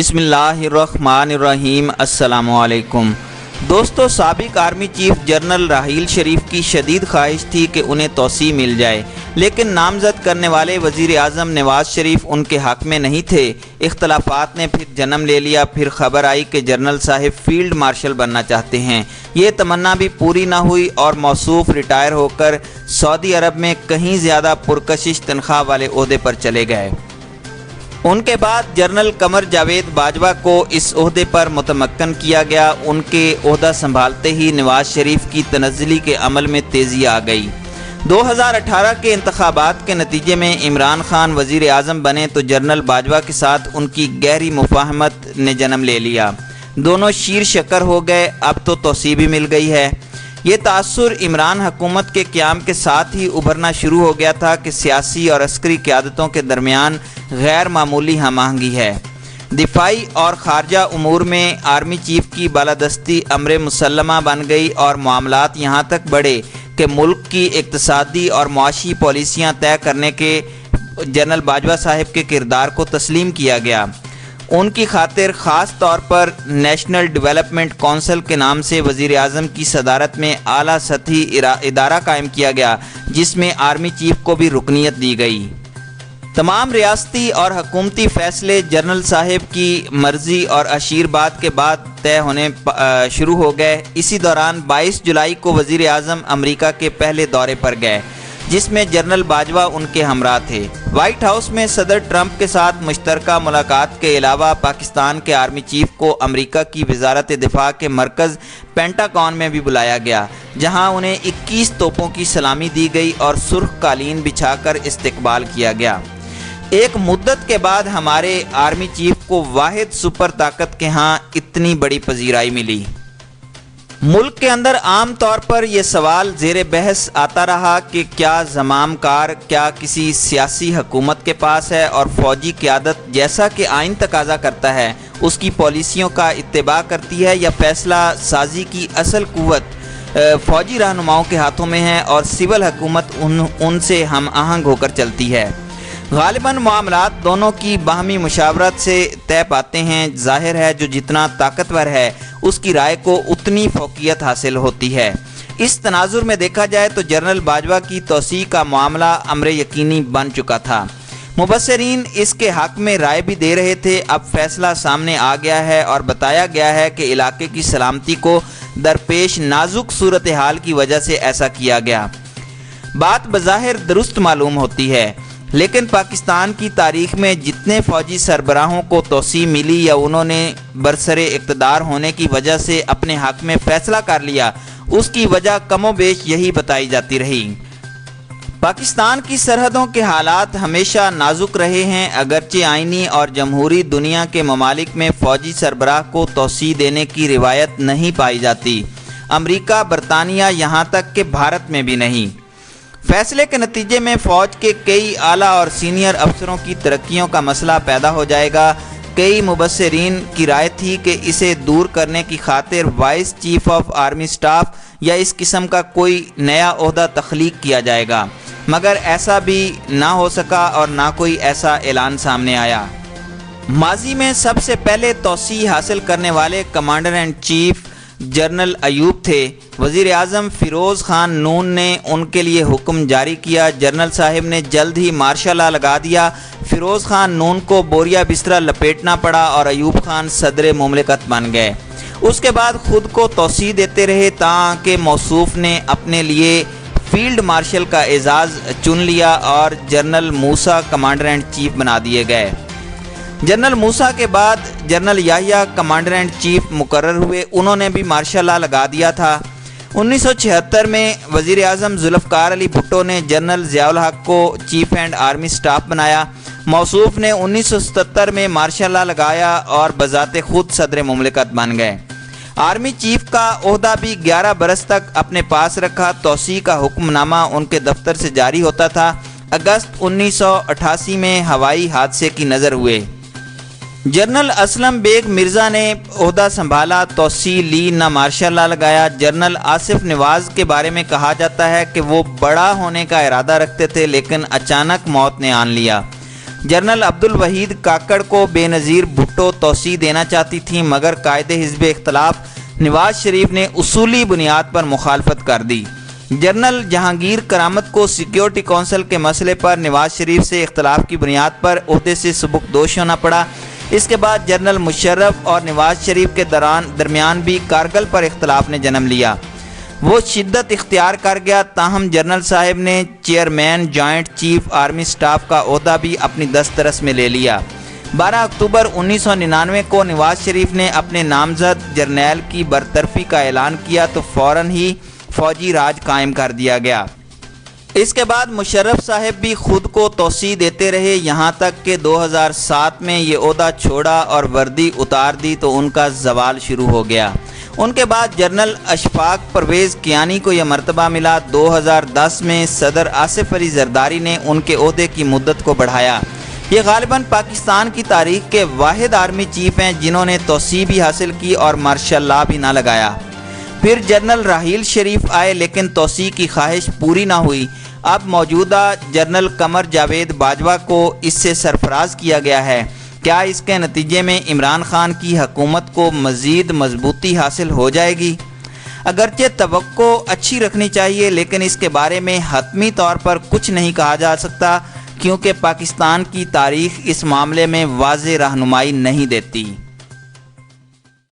بسم اللہ الرحمن الرحیم۔ السلام علیکم دوستو، سابق army chief general Raheel Sharif کی شدید خواہش تھی کہ انہیں توسیع مل جائے، لیکن نامزد کرنے والے وزیر اعظم نواز شریف ان کے حق میں نہیں تھے۔ اختلافات نے پھر جنم لے لیا۔ پھر خبر آئی کہ جنرل صاحب فیلڈ مارشل بننا چاہتے ہیں۔ یہ تمنا بھی پوری نہ ہوئی اور موصوف ریٹائر ہو کر سعودی عرب میں کہیں زیادہ پرکشش تنخواہ والے عہدے پر چلے گئے۔ ان کے بعد جنرل قمر جاوید باجوہ کو اس عہدے پر متمکن کیا گیا۔ ان کے عہدہ سنبھالتے ہی نواز شریف کی تنزلی کے عمل میں تیزی آ گئی۔ 2018 کے انتخابات کے نتیجے میں عمران خان وزیر اعظم بنے تو جنرل باجوہ کے ساتھ ان کی گہری مفاہمت نے جنم لے لیا۔ دونوں شیر شکر ہو گئے۔ اب تو توسیع بھی مل گئی ہے۔ یہ تاثر عمران حکومت کے قیام کے ساتھ ہی ابھرنا شروع ہو گیا تھا کہ سیاسی اور عسکری قیادتوں کے درمیان غیر معمولی ہم آہنگی ہے۔ دفاعی اور خارجہ امور میں آرمی چیف کی بالادستی امر مسلمہ بن گئی اور معاملات یہاں تک بڑھے کہ ملک کی اقتصادی اور معاشی پالیسیاں طے کرنے کے جنرل باجوہ صاحب کے کردار کو تسلیم کیا گیا۔ ان کی خاطر خاص طور پر نیشنل ڈیولپمنٹ کونسل کے نام سے وزیر اعظم کی صدارت میں اعلیٰ سطحی ادارہ قائم کیا گیا، جس میں آرمی چیف کو بھی رکنیت دی گئی۔ تمام ریاستی اور حکومتی فیصلے جنرل صاحب کی مرضی اور اشیرباد کے بعد طے ہونے شروع ہو گئے۔ اسی دوران 22 جولائی کو وزیر اعظم امریکہ کے پہلے دورے پر گئے، جس میں جنرل باجوہ ان کے ہمراہ تھے۔ وائٹ ہاؤس میں صدر ٹرمپ کے ساتھ مشترکہ ملاقات کے علاوہ پاکستان کے آرمی چیف کو امریکہ کی وزارت دفاع کے مرکز پینٹاگون میں بھی بلایا گیا، جہاں انہیں 21 توپوں کی سلامی دی گئی اور سرخ قالین بچھا کر استقبال کیا گیا۔ ایک مدت کے بعد ہمارے آرمی چیف کو واحد سپر طاقت کے ہاں اتنی بڑی پذیرائی ملی۔ ملک کے اندر عام طور پر یہ سوال زیر بحث آتا رہا کہ کیا زمام کار کیا کسی سیاسی حکومت کے پاس ہے اور فوجی قیادت جیسا کہ آئین تقاضا کرتا ہے اس کی پالیسیوں کا اتباع کرتی ہے، یا فیصلہ سازی کی اصل قوت فوجی رہنماؤں کے ہاتھوں میں ہے اور سول حکومت ان سے ہم آہنگ ہو کر چلتی ہے۔ غالباً معاملات دونوں کی باہمی مشاورت سے طے پاتے ہیں۔ ظاہر ہے جو جتنا طاقتور ہے اس کی رائے کو اتنی فوقیت حاصل ہوتی ہے۔ اس تناظر میں دیکھا جائے تو جنرل باجوہ کی توسیع کا معاملہ امر یقینی بن چکا تھا۔ مبصرین اس کے حق میں رائے بھی دے رہے تھے۔ اب فیصلہ سامنے آ گیا ہے اور بتایا گیا ہے کہ علاقے کی سلامتی کو درپیش نازک صورتحال کی وجہ سے ایسا کیا گیا۔ بات بظاہر درست معلوم ہوتی ہے، لیکن پاکستان کی تاریخ میں جتنے فوجی سربراہوں کو توسیع ملی یا انہوں نے برسر اقتدار ہونے کی وجہ سے اپنے حق میں فیصلہ کر لیا، اس کی وجہ کم و بیش یہی بتائی جاتی رہی۔ پاکستان کی سرحدوں کے حالات ہمیشہ نازک رہے ہیں، اگرچہ آئینی اور جمہوری دنیا کے ممالک میں فوجی سربراہ کو توسیع دینے کی روایت نہیں پائی جاتی۔ امریکہ، برطانیہ، یہاں تک کہ بھارت میں بھی نہیں۔ فیصلے کے نتیجے میں فوج کے کئی اعلیٰ اور سینئر افسروں کی ترقیوں کا مسئلہ پیدا ہو جائے گا۔ کئی مبصرین کی رائے تھی کہ اسے دور کرنے کی خاطر vice chief of army staff یا اس قسم کا کوئی نیا عہدہ تخلیق کیا جائے گا، مگر ایسا بھی نہ ہو سکا اور نہ کوئی ایسا اعلان سامنے آیا۔ ماضی میں سب سے پہلے توسیع حاصل کرنے والے commander in chief general Ayub تھے۔ وزیر اعظم فیروز خان نون نے ان کے لیے حکم جاری کیا۔ جنرل صاحب نے جلد ہی مارشل لا لگا دیا۔ فیروز خان نون کو بوریا بسترا لپیٹنا پڑا اور ایوب خان صدر مملکت بن گئے۔ اس کے بعد خود کو توسیع دیتے رہے تاکہ موصوف نے اپنے لیے فیلڈ مارشل کا اعزاز چن لیا اور general Musa commander in chief بنا دیے گئے۔ جنرل موسیٰ کے بعد general Yahya commander in chief مقرر ہوئے۔ انہوں نے بھی مارشل لا لگا دیا تھا۔ 1976 میں وزیر اعظم ذوالفقار علی بھٹو نے جنرل ضیاء الحق کو چیف اینڈ آرمی سٹاف بنایا۔ موصوف نے 1977 میں مارشل لا لگایا اور بذات خود صدر مملکت بن گئے۔ آرمی چیف کا عہدہ بھی 11 برس تک اپنے پاس رکھا۔ توسیع کا حکم نامہ ان کے دفتر سے جاری ہوتا تھا۔ اگست 1988 میں ہوائی حادثے کی نظر ہوئے۔ جنرل اسلم بیگ مرزا نے عہدہ سنبھالا، توسیع لی، نہ مارشل لا لگایا۔ جنرل آصف نواز کے بارے میں کہا جاتا ہے کہ وہ بڑا ہونے کا ارادہ رکھتے تھے لیکن اچانک موت نے آن لیا۔ جنرل عبدالوحید کاکڑ کو بے نظیر بھٹو توسیع دینا چاہتی تھیں، مگر قائد حزب اختلاف نواز شریف نے اصولی بنیاد پر مخالفت کر دی۔ جنرل جہانگیر کرامت کو سیکیورٹی کونسل کے مسئلے پر نواز شریف سے اختلاف کی بنیاد پر عہدے سے سبکدوش ہونا پڑا۔ اس کے بعد جنرل مشرف اور نواز شریف کے درمیان بھی کارگل پر اختلاف نے جنم لیا۔ وہ شدت اختیار کر گیا، تاہم جنرل صاحب نے chairman joint chief army staff کا عہدہ بھی اپنی دسترس میں لے لیا۔ 12 اکتوبر 1999 کو نواز شریف نے اپنے نامزد جرنیل کی برطرفی کا اعلان کیا تو فوراً ہی فوجی راج قائم کر دیا گیا۔ اس کے بعد مشرف صاحب بھی خود کو توسیع دیتے رہے، یہاں تک کہ 2007 میں یہ عہدہ چھوڑا اور وردی اتار دی تو ان کا زوال شروع ہو گیا۔ ان کے بعد جنرل اشفاق پرویز کیانی کو یہ مرتبہ ملا۔ 2010 میں صدر آصف علی زرداری نے ان کے عہدے کی مدت کو بڑھایا۔ یہ غالباً پاکستان کی تاریخ کے واحد آرمی چیف ہیں جنہوں نے توسیع بھی حاصل کی اور مارشل لاء بھی نہ لگایا۔ پھر جنرل راحیل شریف آئے لیکن توسیع کی خواہش پوری نہ ہوئی۔ اب موجودہ جنرل قمر جاوید باجوہ کو اس سے سرفراز کیا گیا ہے۔ کیا اس کے نتیجے میں عمران خان کی حکومت کو مزید مضبوطی حاصل ہو جائے گی؟ اگرچہ توقع اچھی رکھنی چاہیے، لیکن اس کے بارے میں حتمی طور پر کچھ نہیں کہا جا سکتا، کیونکہ پاکستان کی تاریخ اس معاملے میں واضح رہنمائی نہیں دیتی۔